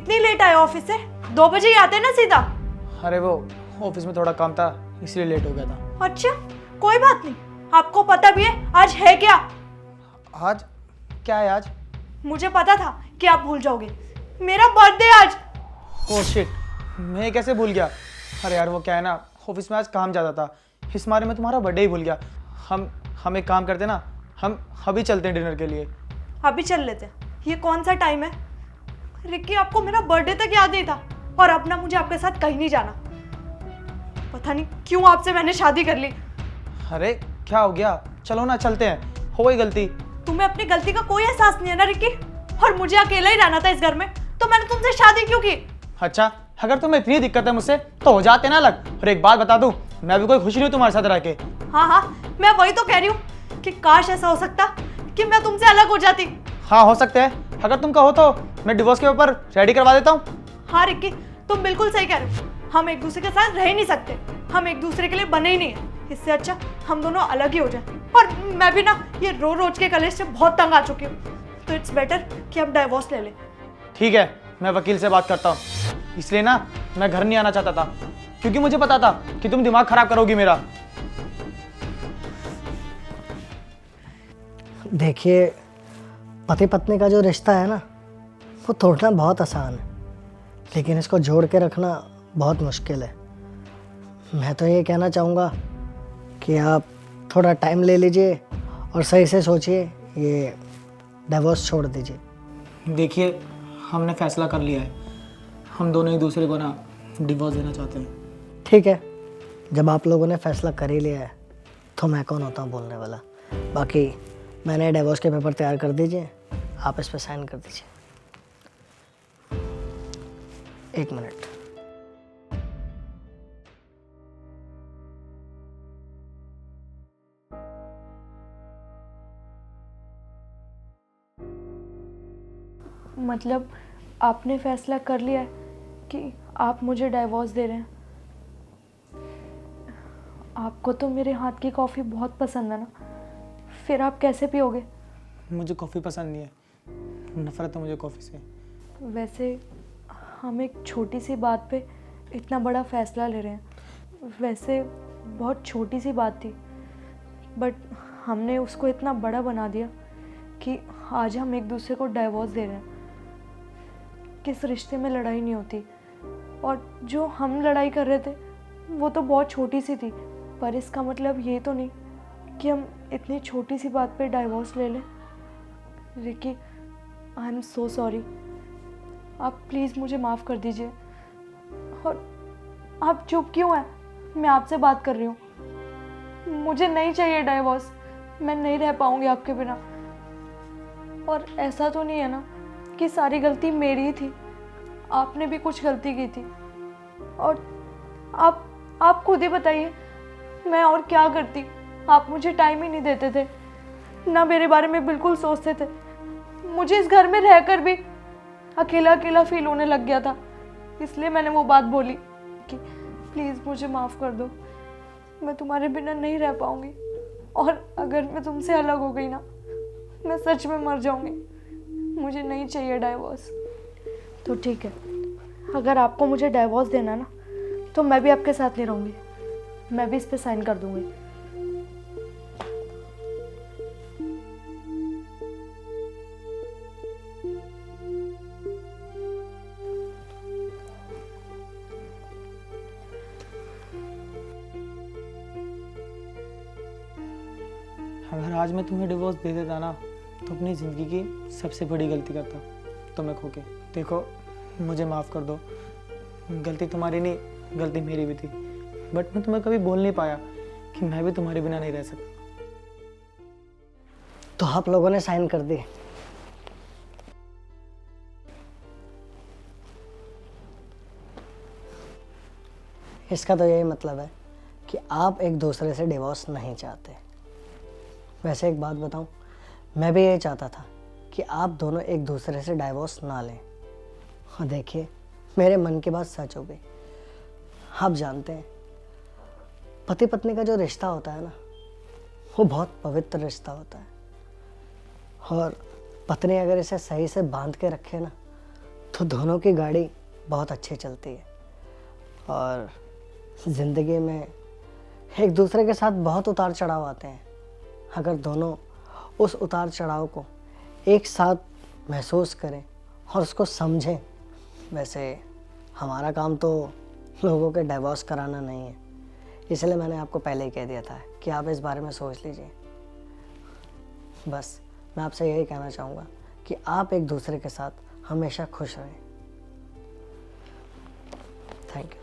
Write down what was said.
इतनी लेट आए ऑफिस से? 2 बजे ही आते ना सीधा। अरे वो ऑफिस में थोड़ा काम था इसलिए लेट हो गया था। अच्छा, कोई बात नहीं। आपको पता भी है आज है क्या? आज क्या है आज? मुझे पता था कि आप भूल जाओगे। मेरा बर्थडे आज। ओह शिट, मैं ये कैसे भूल गया। अरे यार वो क्या है ना, ऑफिस में आज काम ज़्यादा था, इस मारे में तुम्हारा बर्थडे ही भूल गया। हम एक काम करते ना, हम अभी चलते हैं डिनर के लिए। अभी चल लेते हैं। ये कौन सा टाइम है? रिक्की, आपको मेरा बर्थडे तक याद नहीं था और अब ना मुझे आपके साथ कहीं नहीं जाना। पता नहीं क्यों आपसे मैंने शादी कर ली। अरे क्या हो गया, चलो ना चलते हैं, हो गई गलती। तुम्हें अपनी गलती का कोई एहसास नहीं है ना रिक्की? और मुझे अकेला ही रहना था इस घर में, तो मैंने तुमसे शादी क्यों की? अच्छा, अगर तुम्हें इतनी दिक्कत है मुझसे तो हो जाते ना अलग। और एक बात बता दूं, मैं भी कोई खुशी नहीं हूं तुम्हारे साथ रह के। हाँ, मैं वही तो कह रही हूँ कि काश ऐसा हो सकता कि मैं तुमसे अलग हो जाती। हाँ हो सकता है, अगर तुम कहो तो मैं डिवोर्स के पेपर रेडी करवा देता हूँ। हाँ रिक्की, तुम बिल्कुल सही कह रहे हो। हम एक दूसरे के साथ रह ही नहीं सकते, हम एक दूसरे के लिए बने ही नहीं है। इससे अच्छा हम दोनों अलग ही हो जाए। और मैं भी ना ये रोज के कलेश से बहुत तंग आ चुकी हूँ, तो इट्स बेटर कि हम डाइवोर्स ले लें। ठीक है, मैं वकील से बात करता हूँ। इसलिए ना मैं घर नहीं आना चाहता था, क्योंकि मुझे पता था कि तुम दिमाग खराब करोगी मेरा। देखिए, पति पत्नी का जो रिश्ता है ना, वो तोड़ना बहुत आसान है, लेकिन इसको जोड़ के रखना बहुत मुश्किल है। मैं तो ये कहना चाहूँगा कि आप थोड़ा टाइम ले लीजिए और सही से सोचिए, ये डिवोर्स छोड़ दीजिए। देखिए, हमने फैसला कर लिया है, हम दोनों एक दूसरे को ना डिवोर्स देना चाहते हैं। ठीक है, जब आप लोगों ने फैसला कर ही लिया है तो मैं कौन होता हूँ बोलने वाला। बाकी मैंने डिवोर्स के पेपर तैयार कर दीजिए, आप इस पर साइन कर दीजिए। 1 मिनट। मतलब आपने फैसला कर लिया है कि आप मुझे डाइवोर्स दे रहे हैं? आपको तो मेरे हाथ की कॉफ़ी बहुत पसंद है ना, फिर आप कैसे पियोगे? मुझे कॉफ़ी पसंद नहीं है, नफरत है मुझे कॉफ़ी से। वैसे हम एक छोटी सी बात पे इतना बड़ा फैसला ले रहे हैं। वैसे बहुत छोटी सी बात थी, बट हमने उसको इतना बड़ा बना दिया कि आज हम एक दूसरे को डाइवोर्स दे रहे हैं। किस रिश्ते में लड़ाई नहीं होती, और जो हम लड़ाई कर रहे थे वो तो बहुत छोटी सी थी, पर इसका मतलब ये तो नहीं कि हम इतनी छोटी सी बात पे डाइवोर्स ले लें। Ricky, I am so sorry. आप प्लीज़ मुझे माफ़ कर दीजिए। और आप चुप क्यों हैं? मैं आपसे बात कर रही हूँ। मुझे नहीं चाहिए डाइवोर्स, मैं नहीं रह पाऊँगी आपके बिना। और ऐसा तो नहीं है ना कि सारी गलती मेरी ही थी, आपने भी कुछ गलती की थी। और आप खुद ही बताइए, मैं और क्या करती? आप मुझे टाइम ही नहीं देते थे, ना मेरे बारे में बिल्कुल सोचते थे। मुझे इस घर में रहकर भी अकेला अकेला फील होने लग गया था, इसलिए मैंने वो बात बोली कि प्लीज़ मुझे माफ़ कर दो, मैं तुम्हारे बिना नहीं रह पाऊँगी। और अगर मैं तुमसे अलग हो गई ना, मैं सच में मर जाऊँगी। मुझे नहीं चाहिए डाइवोर्स। तो ठीक है, अगर आपको मुझे डाइवोर्स देना ना, तो मैं भी आपके साथ नहीं रहूँगी, मैं भी इस पे साइन कर दूँगी। अगर आज मैं तुम्हें डिवोर्स दे देता ना, तो अपनी ज़िंदगी की सबसे बड़ी गलती करता तुम्हें खो के। देखो, मुझे माफ़ कर दो, गलती तुम्हारी नहीं, गलती मेरी भी थी, बट मैं तुम्हें कभी बोल नहीं पाया कि मैं भी तुम्हारे बिना नहीं रह सकता। तो आप लोगों ने साइन कर दिए। इसका तो यही मतलब है कि आप एक दूसरे से डिवोर्स नहीं चाहते। वैसे एक बात बताऊं, मैं भी यही चाहता था कि आप दोनों एक दूसरे से डाइवोर्स ना लें। और देखिए, मेरे मन की बात सच हो गई। आप जानते हैं, पति पत्नी का जो रिश्ता होता है ना, वो बहुत पवित्र रिश्ता होता है। और पत्नी अगर इसे सही से बांध के रखे ना, तो दोनों की गाड़ी बहुत अच्छी चलती है और ज़िंदगी में एक दूसरे के साथ बहुत उतार चढ़ाव आते हैं। अगर दोनों उस उतार चढ़ाव को एक साथ महसूस करें और उसको समझें। वैसे हमारा काम तो लोगों के डिवोर्स कराना नहीं है, इसलिए मैंने आपको पहले ही कह दिया था कि आप इस बारे में सोच लीजिए। बस मैं आपसे यही कहना चाहूँगा कि आप एक दूसरे के साथ हमेशा खुश रहें। Thank you.